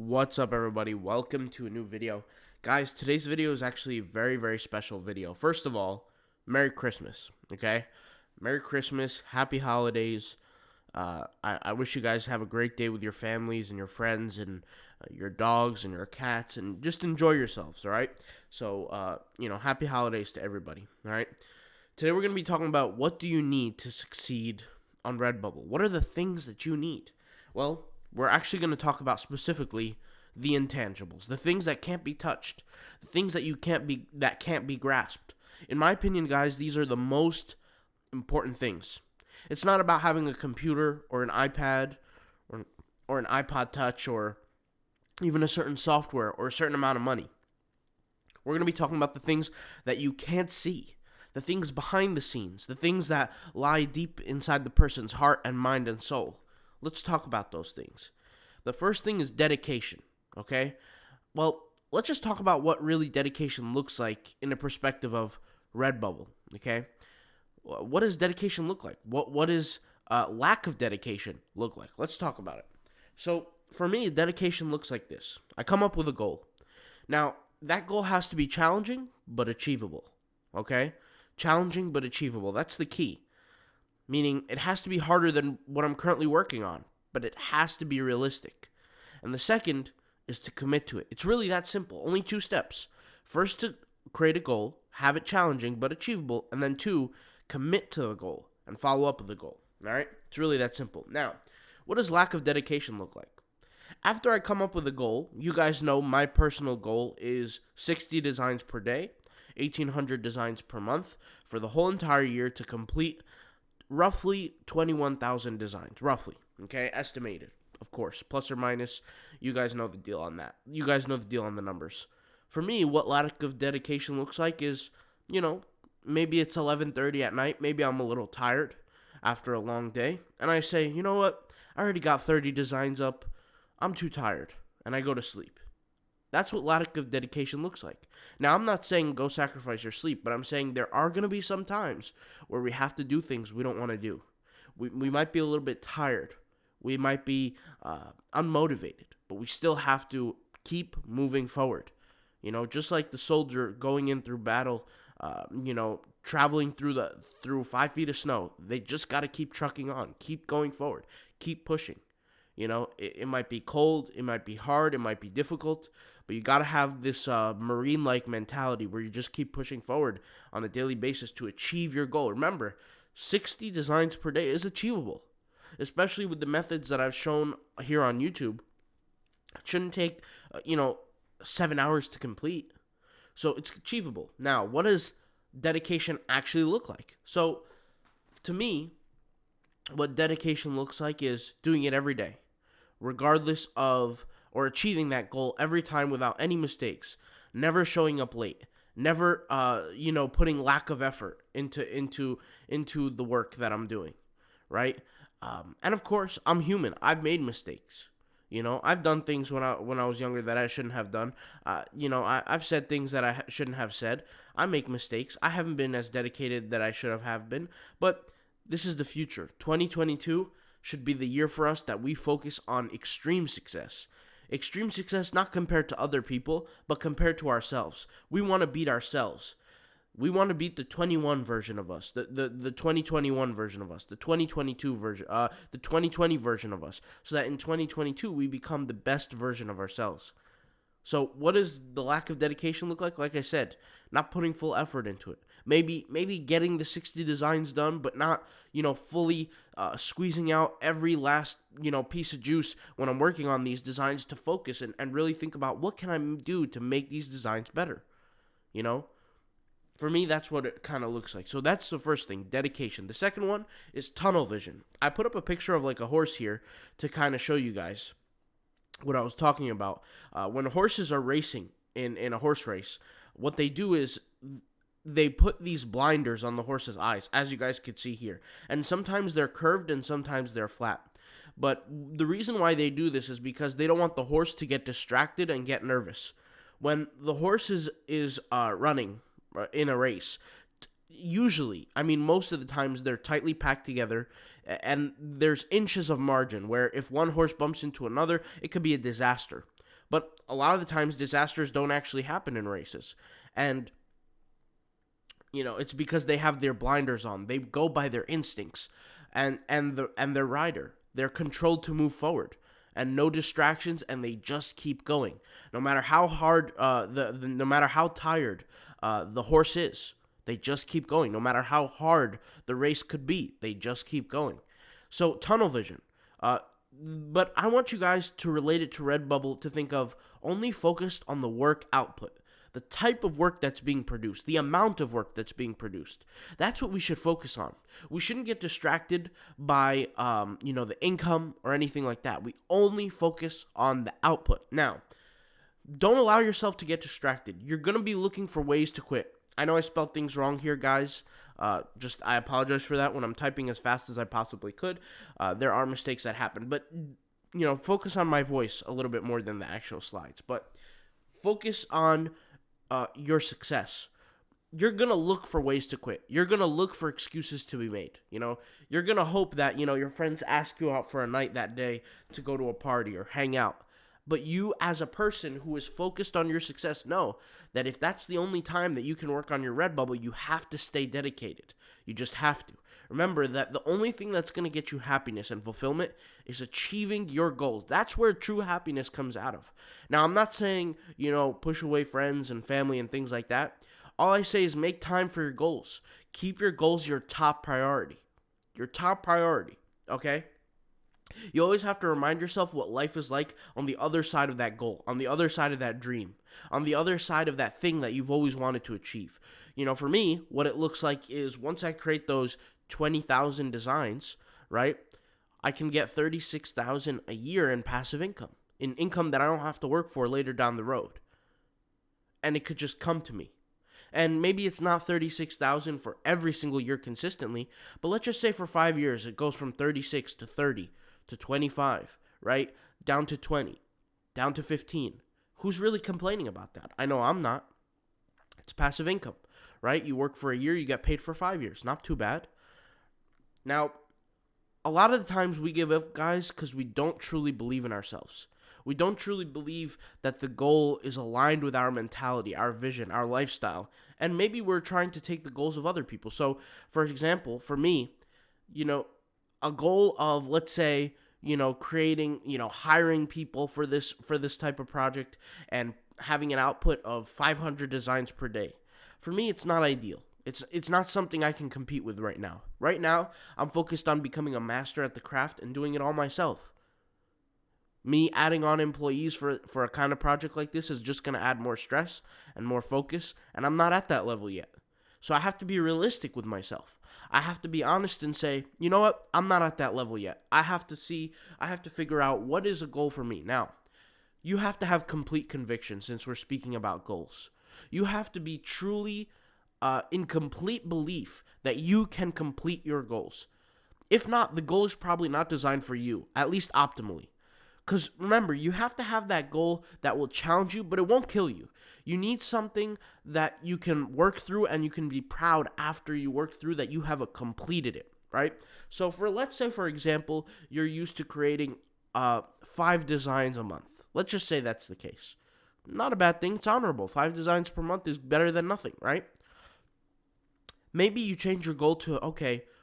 What's up, everybody? Welcome to a new video. Guys, today's video is actually a very, very special video. First of all, Merry Christmas, okay? Merry Christmas, Happy Holidays. I wish you guys have a great day with your families and your friends and your dogs and your cats, and just enjoy yourselves, all right? So, Happy Holidays to everybody, all right? Today we're going to be talking about what do you need to succeed on Redbubble. What are the things that you need? Well, we're actually going to talk about specifically the intangibles, the things that can't be touched, the things that can't be grasped. In my opinion, guys, these are the most important things. It's not about having a computer or an iPad or an iPod Touch or even a certain software or a certain amount of money. We're going to be talking about the things that you can't see, the things behind the scenes, the things that lie deep inside the person's heart and mind and soul. Let's talk about those things. The first thing is dedication, okay? Well, let's just talk about what really dedication looks like in the perspective of Redbubble, okay? What does dedication look like? What does lack of dedication look like? Let's talk about it. So, for me, dedication looks like this. I come up with a goal. Now, that goal has to be challenging but achievable, okay? Challenging but achievable. That's the key. Meaning it has to be harder than what I'm currently working on, but it has to be realistic. And the second is to commit to it. It's really that simple. Only 2 steps. First, to create a goal, have it challenging but achievable, and then 2, commit to the goal and follow up with the goal. All right? It's really that simple. Now, what does lack of dedication look like? After I come up with a goal, you guys know my personal goal is 60 designs per day, 1,800 designs per month for the whole entire year to complete roughly 21,000 designs, roughly, okay, estimated, of course, plus or minus. You guys know the deal on that. You guys know the deal on the numbers. For me, what lack of dedication looks like is, maybe it's 11:30 at night, maybe I'm a little tired after a long day, and I say, you know what, I already got 30 designs up, I'm too tired, and I go to sleep. That's what lack of dedication looks like. Now, I'm not saying go sacrifice your sleep, but I'm saying there are going to be some times where we have to do things we don't want to do. We might be a little bit tired. We might be unmotivated, but we still have to keep moving forward. Just like the soldier going in through battle, traveling through 5 feet of snow. They just got to keep trucking on, keep going forward, keep pushing. It might be cold, it might be hard, it might be difficult, but you got to have this Marine-like mentality where you just keep pushing forward on a daily basis to achieve your goal. Remember, 60 designs per day is achievable, especially with the methods that I've shown here on YouTube. It shouldn't take, 7 hours to complete. So it's achievable. Now, what does dedication actually look like? So, to me, what dedication looks like is doing it every day, regardless of, or achieving that goal every time without any mistakes, never showing up late, never, putting lack of effort into the work that I'm doing, right? And of course, I'm human. I've made mistakes. I've done things when I was younger that I shouldn't have done. I've said things that I shouldn't have said. I make mistakes. I haven't been as dedicated that I should have been, but this is the future. 2022 should be the year for us that we focus on extreme success. Extreme success not compared to other people, but compared to ourselves. We want to beat ourselves. We want to beat the 21 version of us, the 2021 version of us, the 2022 version, the 2020 version of us, so that in 2022 we become the best version of ourselves. So what does the lack of dedication look like? Like I said, not putting full effort into it. Maybe getting the 60 designs done, but not, fully squeezing out every last, piece of juice when I'm working on these designs to focus and really think about what can I do to make these designs better, For me, that's what it kind of looks like. So that's the first thing, dedication. The second one is tunnel vision. I put up a picture of like a horse here to kind of show you guys what I was talking about. When horses are racing in a horse race, what they do is they put these blinders on the horse's eyes, as you guys could see here. And sometimes they're curved and sometimes they're flat. But the reason why they do this is because they don't want the horse to get distracted and get nervous. When the horse is running in a race, usually, most of the times they're tightly packed together and there's inches of margin where if one horse bumps into another, it could be a disaster. But a lot of the times disasters don't actually happen in races. And it's because they have their blinders on. They go by their instincts and their rider. They're controlled to move forward and no distractions, and they just keep going. No matter how hard no matter how tired the horse is, they just keep going. No matter how hard the race could be, they just keep going. So tunnel vision. But I want you guys to relate it to Redbubble, to think of only focused on the work output, the type of work that's being produced, the amount of work that's being produced. That's what we should focus on. We shouldn't get distracted by, the income or anything like that. We only focus on the output. Now, don't allow yourself to get distracted. You're going to be looking for ways to quit. I know I spelled things wrong here, guys. I apologize for that when I'm typing as fast as I possibly could. There are mistakes that happen, but focus on my voice a little bit more than the actual slides. But focus on your success. You're gonna look for ways to quit. You're gonna look for excuses to be made. You're gonna hope that your friends ask you out for a night that day to go to a party or hang out. But you, as a person who is focused on your success, know that if that's the only time that you can work on your Redbubble, you have to stay dedicated. You just have to. Remember that the only thing that's going to get you happiness and fulfillment is achieving your goals. That's where true happiness comes out of. Now, I'm not saying, push away friends and family and things like that. All I say is make time for your goals. Keep your goals your top priority. Your top priority, okay? You always have to remind yourself what life is like on the other side of that goal, on the other side of that dream, on the other side of that thing that you've always wanted to achieve. For me, what it looks like is once I create those 20,000 designs, right, I can get 36,000 a year in passive income, in income that I don't have to work for later down the road. And it could just come to me. And maybe it's not 36,000 for every single year consistently, but let's just say for 5 years it goes from 36 to 30 to 25, right? Down to 20, down to 15. Who's really complaining about that? I know I'm not. It's passive income, right? You work for a year, you get paid for 5 years. Not too bad. Now, a lot of the times we give up, guys, because we don't truly believe in ourselves. We don't truly believe that the goal is aligned with our mentality, our vision, our lifestyle. And maybe we're trying to take the goals of other people. So, for example, for me, a goal of, let's say, creating, hiring people for this type of project and having an output of 500 designs per day. For me, it's not ideal. It's not something I can compete with right now. Right now, I'm focused on becoming a master at the craft and doing it all myself. Me adding on employees for a kind of project like this is just going to add more stress and more focus, and I'm not at that level yet. So I have to be realistic with myself. I have to be honest and say, you know what? I'm not at that level yet. I have to figure out what is a goal for me. Now, you have to have complete conviction since we're speaking about goals. You have to be truly in complete belief that you can complete your goals. If not, the goal is probably not designed for you, at least optimally. Because remember, you have to have that goal that will challenge you, but it won't kill you. You need something that you can work through and you can be proud after you work through that you have completed it, right? So let's say, for example, you're used to creating 5 designs a month. Let's just say that's the case. Not a bad thing. It's honorable. 5 designs per month is better than nothing, right? Maybe you change your goal to,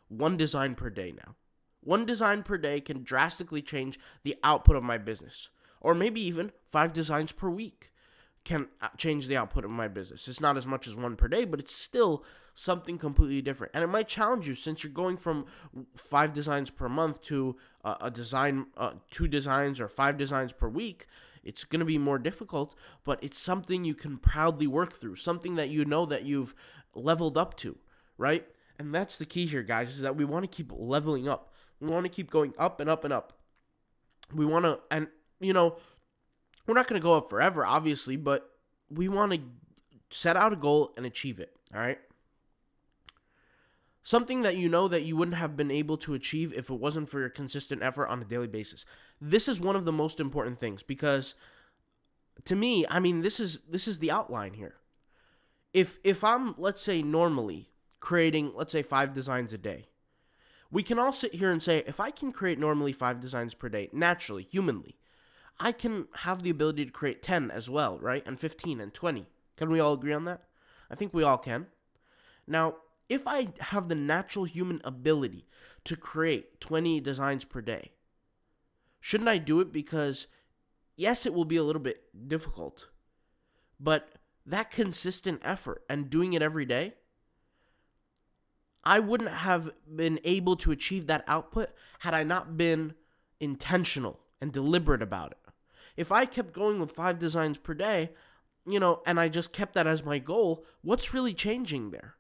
1 design per day now. 1 design per day can drastically change the output of my business. Or maybe even 5 designs per week can change the output of my business. It's not as much as 1 per day, but it's still something completely different. And it might challenge you since you're going from 5 designs per month to a design, 2 designs or 5 designs per week. It's going to be more difficult, but it's something you can proudly work through, something that you know that you've leveled up to, right? And that's the key here, guys, is that we want to keep leveling up. We want to keep going up and up and up. We want to, and, we're not going to go up forever, obviously, but we want to set out a goal and achieve it, all right? Something that you know that you wouldn't have been able to achieve if it wasn't for your consistent effort on a daily basis. This is one of the most important things because, to me, this is the outline here. If I'm, let's say, normally creating, let's say, 5 designs a day, we can all sit here and say, if I can create normally 5 designs per day, naturally, humanly, I can have the ability to create 10 as well, right? And 15 and 20. Can we all agree on that? I think we all can. Now, if I have the natural human ability to create 20 designs per day, shouldn't I do it? Because, yes, it will be a little bit difficult, but that consistent effort and doing it every day, I wouldn't have been able to achieve that output had I not been intentional and deliberate about it. If I kept going with 5 designs per day, and I just kept that as my goal, what's really changing there?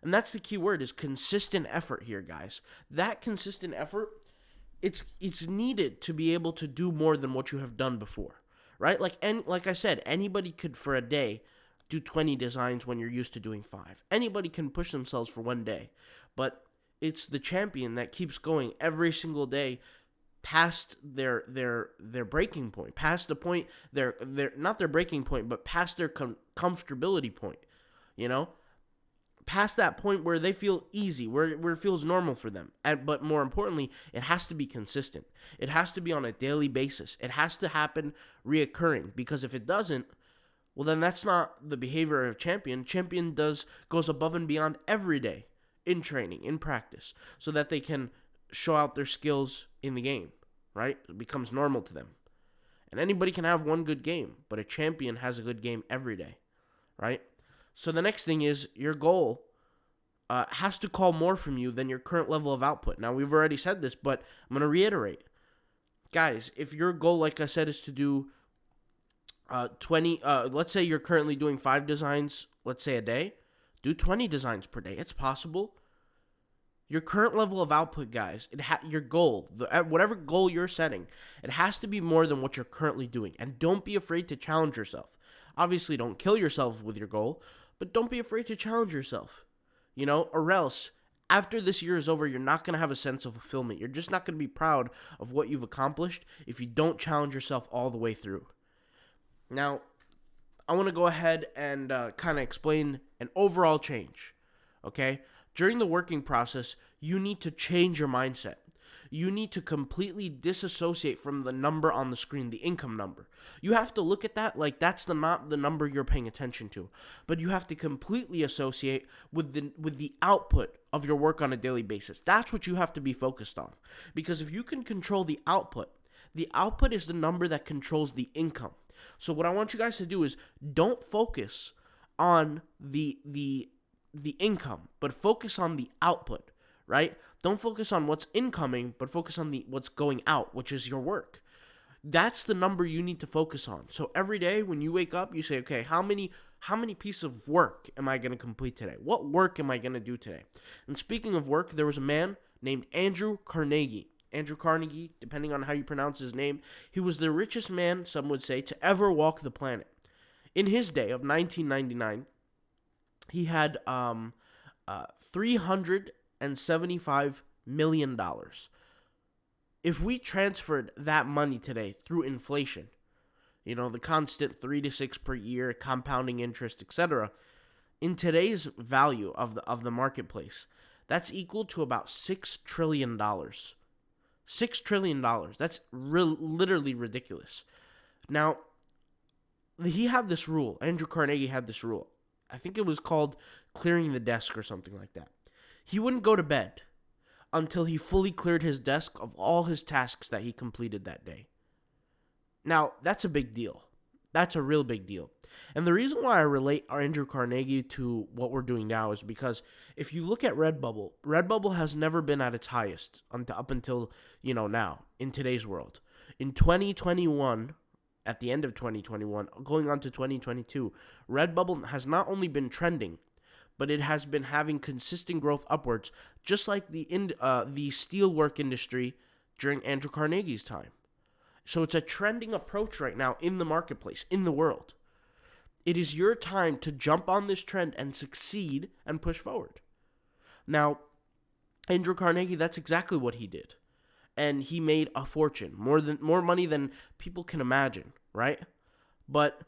And that's the key word, is consistent effort here, guys. That consistent effort, it's needed to be able to do more than what you have done before, right? Like I said, anybody could for a day do 20 designs when you're used to doing 5. Anybody can push themselves for one day, but it's the champion that keeps going every single day past their breaking point, past the point their not their breaking point, but past their comfortability point, past that point where they feel easy, where it feels normal for them. But more importantly, it has to be consistent. It has to be on a daily basis. It has to happen reoccurring, because if it doesn't, well, then that's not the behavior of a champion. Champion goes above and beyond every day in training, in practice, so that they can show out their skills in the game, right? It becomes normal to them. And anybody can have one good game, but a champion has a good game every day, right? So the next thing is your goal has to call more from you than your current level of output. Now, we've already said this, but I'm going to reiterate. Guys, if your goal, like I said, is to do 20, let's say you're currently doing 5 designs, let's say a day, do 20 designs per day. It's possible. Your current level of output, guys, your goal, whatever goal you're setting, it has to be more than what you're currently doing. And don't be afraid to challenge yourself. Obviously, don't kill yourself with your goal, but don't be afraid to challenge yourself. Or else, after this year is over, you're not going to have a sense of fulfillment. You're just not going to be proud of what you've accomplished if you don't challenge yourself all the way through. Now, I want to go ahead and kind of explain an overall change, okay? During the working process, you need to change your mindset. You need to completely disassociate from the number on the screen, the income number. You have to look at that like that's not the number you're paying attention to, but you have to completely associate with the output of your work on a daily basis. That's what you have to be focused on, because if you can control the output is the number that controls the income. So what I want you guys to do is don't focus on the income, but focus on the output, right? Don't focus on what's incoming, but focus on what's going out, which is your work. That's the number you need to focus on. So every day when you wake up, you say, okay, how many pieces of work am I going to complete today? What work am I going to do today? And speaking of work, there was a man named Andrew Carnegie, depending on how you pronounce his name. He was the richest man, some would say, to ever walk the planet. In his day of 1999, he had $375 million. If we transferred that money today through inflation, the constant 3 to 6 per year, compounding interest, etc., in today's value of the marketplace, that's equal to about $6 trillion. $6 trillion. That's literally ridiculous. Now, he had this rule. Andrew Carnegie had this rule. I think it was called clearing the desk or something like that. He wouldn't go to bed until he fully cleared his desk of all his tasks that he completed that day. Now, that's a big deal. That's a real big deal. And the reason why I relate Andrew Carnegie to what we're doing now is because if you look at Redbubble has never been at its highest up until, now, in today's world. In 2021, at the end of 2021, going on to 2022, Redbubble has not only been trending, but it has been having consistent growth upwards, just like the steelwork industry during Andrew Carnegie's time. So it's a trending approach right now in the marketplace, in the world. It is your time to jump on this trend and succeed and push forward. Now, Andrew Carnegie, that's exactly what he did. And he made a fortune, more money than people can imagine, right? But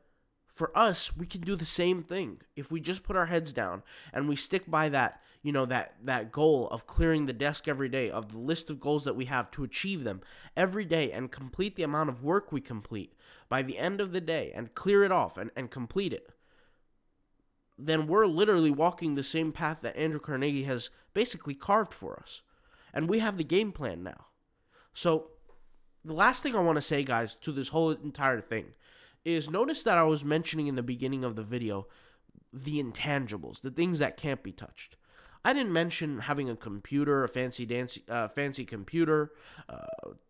For us, we can do the same thing if we just put our heads down and we stick by that, that goal of clearing the desk every day, of the list of goals that we have to achieve them every day and complete the amount of work we complete by the end of the day and clear it off and complete it. Then we're literally walking the same path that Andrew Carnegie has basically carved for us. And we have the game plan now. So the last thing I want to say, guys, to this whole entire thing is notice that I was mentioning in the beginning of the video the intangibles, the things that can't be touched. I didn't mention having a computer, a fancy computer,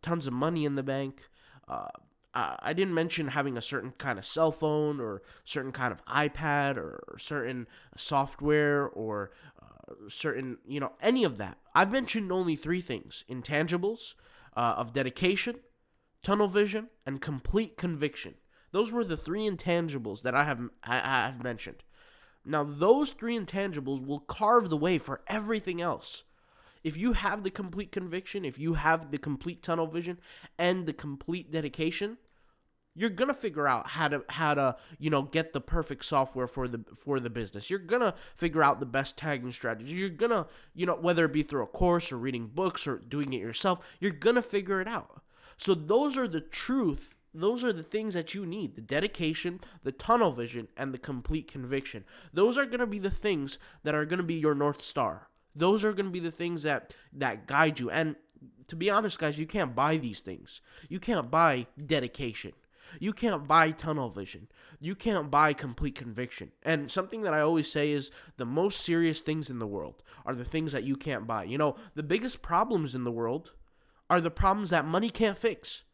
tons of money in the bank. I didn't mention having a certain kind of cell phone or certain kind of iPad or certain software or certain, any of that. I've mentioned only 3 things: intangibles, of dedication, tunnel vision, and complete conviction. Those were the 3 intangibles that I have mentioned. Now, those 3 intangibles will carve the way for everything else. If you have the complete conviction, if you have the complete tunnel vision and the complete dedication, you're gonna figure out how to get the perfect software for the business. You're gonna figure out the best tagging strategy. You're gonna whether it be through a course or reading books or doing it yourself, you're gonna figure it out. So those are the truth. Those are the things that you need: the dedication, the tunnel vision, and the complete conviction. Those are gonna be the things that are gonna be your North Star. Those are gonna be the things that guide you. And to be honest, guys, you can't buy these things. You can't buy dedication. You can't buy tunnel vision. You can't buy complete conviction. And something that I always say is the most serious things in the world are the things that you can't buy. The biggest problems in the world are the problems that money can't fix.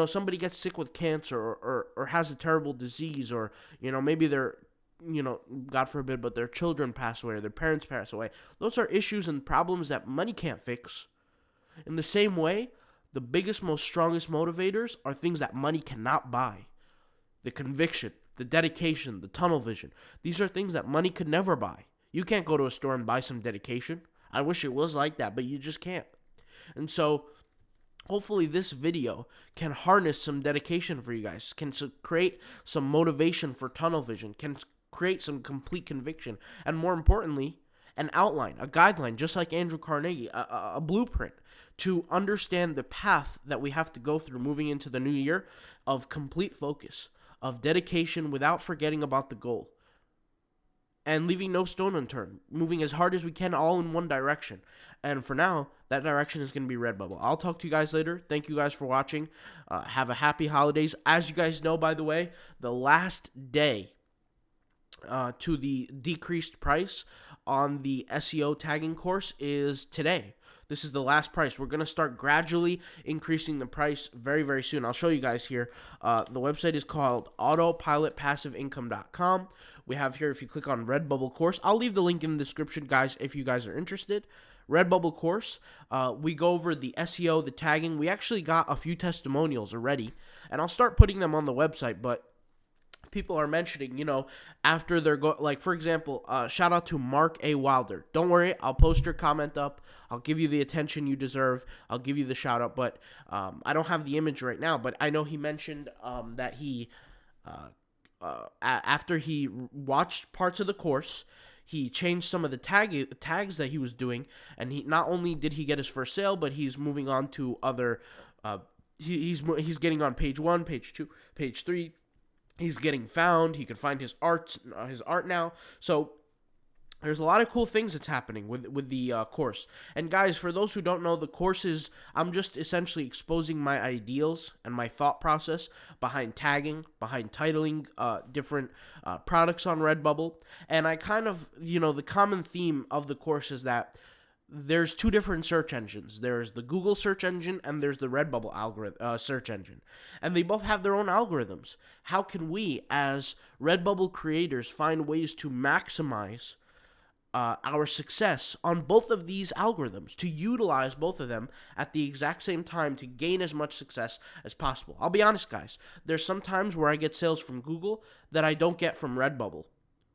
Somebody gets sick with cancer or has a terrible disease, or, maybe they're, God forbid, but their children pass away or their parents pass away. Those are issues and problems that money can't fix. In the same way, the biggest, most strongest motivators are things that money cannot buy. The conviction, the dedication, the tunnel vision. These are things that money could never buy. You can't go to a store and buy some dedication. I wish it was like that, but you just can't. And so hopefully this video can harness some dedication for you guys, can create some motivation for tunnel vision, can create some complete conviction, and more importantly, an outline, a guideline, just like Andrew Carnegie, a blueprint to understand the path that we have to go through moving into the new year of complete focus, of dedication without forgetting about the goal, and leaving no stone unturned, moving as hard as we can all in one direction. And for now, that direction is going to be Redbubble. I'll talk to you guys later. Thank you guys for watching. Have a happy holidays. As you guys know, by the way, the last day to the decreased price on the SEO tagging course is today. This is the last price. We're going to start gradually increasing the price very, very soon. I'll show you guys here. The website is called autopilotpassiveincome.com. We have here, if you click on Redbubble course, I'll leave the link in the description, guys, if you guys are interested. Redbubble course, we go over the SEO, the tagging. We actually got a few testimonials already, and I'll start putting them on the website, but people are mentioning, after they're like, for example, shout out to Mark A. Wilder. Don't worry, I'll post your comment up. I'll give you the attention you deserve. I'll give you the shout out, but I don't have the image right now, but I know he mentioned that he, after he watched parts of the course, he changed some of the tags that he was doing, and he not only did he get his first sale, but he's moving on to other, he's getting on page 1, page 2, page 3, he's getting found. He can find his art now. So there's a lot of cool things that's happening with the course. And guys, for those who don't know, the course is, I'm just essentially exposing my ideals and my thought process behind tagging, behind titling different products on Redbubble. And I kind of, the common theme of the course is that there's 2 different search engines. There's the Google search engine and there's the Redbubble search engine. And they both have their own algorithms. How can we, as Redbubble creators, find ways to maximize our success on both of these algorithms, to utilize both of them at the exact same time to gain as much success as possible? I'll be honest, guys. There's some times where I get sales from Google that I don't get from Redbubble.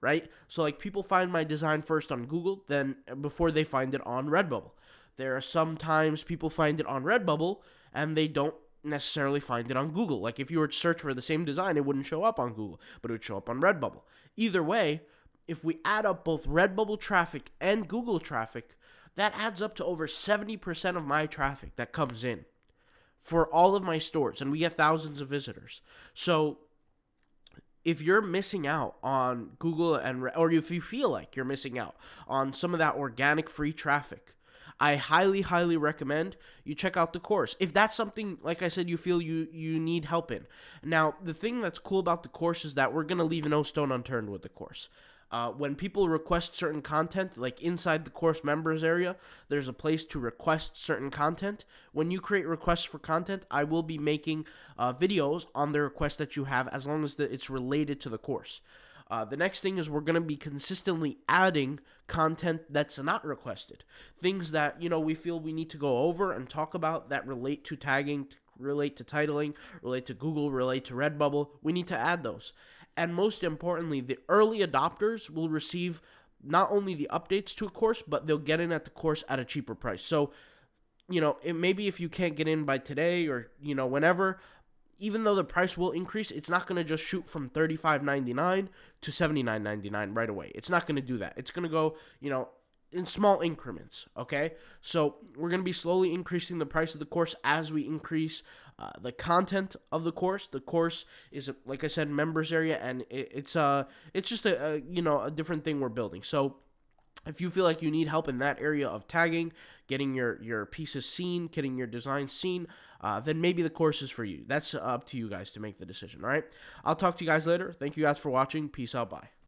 Right? So like, people find my design first on Google, then before they find it on Redbubble. There are sometimes people find it on Redbubble and they don't necessarily find it on Google. Like if you were to search for the same design, it wouldn't show up on Google, but it would show up on Redbubble. Either way, if we add up both Redbubble traffic and Google traffic, that adds up to over 70% of my traffic that comes in for all of my stores, and we get thousands of visitors. So if you're missing out on Google or if you feel like you're missing out on some of that organic free traffic, I highly, highly recommend you check out the course. If that's something, like I said, you feel you need help in. Now, the thing that's cool about the course is that we're going to leave no stone unturned with the course. When people request certain content, like inside the course members area, there's a place to request certain content. When you create requests for content, I will be making videos on the request that you have, as long as it's related to the course. The next thing is we're going to be consistently adding content that's not requested. Things that, we feel we need to go over and talk about that relate to tagging, relate to titling, relate to Google, relate to Redbubble. We need to add those. And most importantly, the early adopters will receive not only the updates to a course, but they'll get in at the course at a cheaper price. So, maybe if you can't get in by today or, whenever, even though the price will increase, it's not going to just shoot from $35.99 to $79.99 right away. It's not going to do that. It's going to go, in small increments, okay? So we're going to be slowly increasing the price of the course as we increase the content of the course. The course is, like I said, members area, and it's just a different thing we're building. So if you feel like you need help in that area of tagging, getting your pieces seen, getting your design seen, then maybe the course is for you. That's up to you guys to make the decision, all right? I'll talk to you guys later. Thank you guys for watching. Peace out. Bye.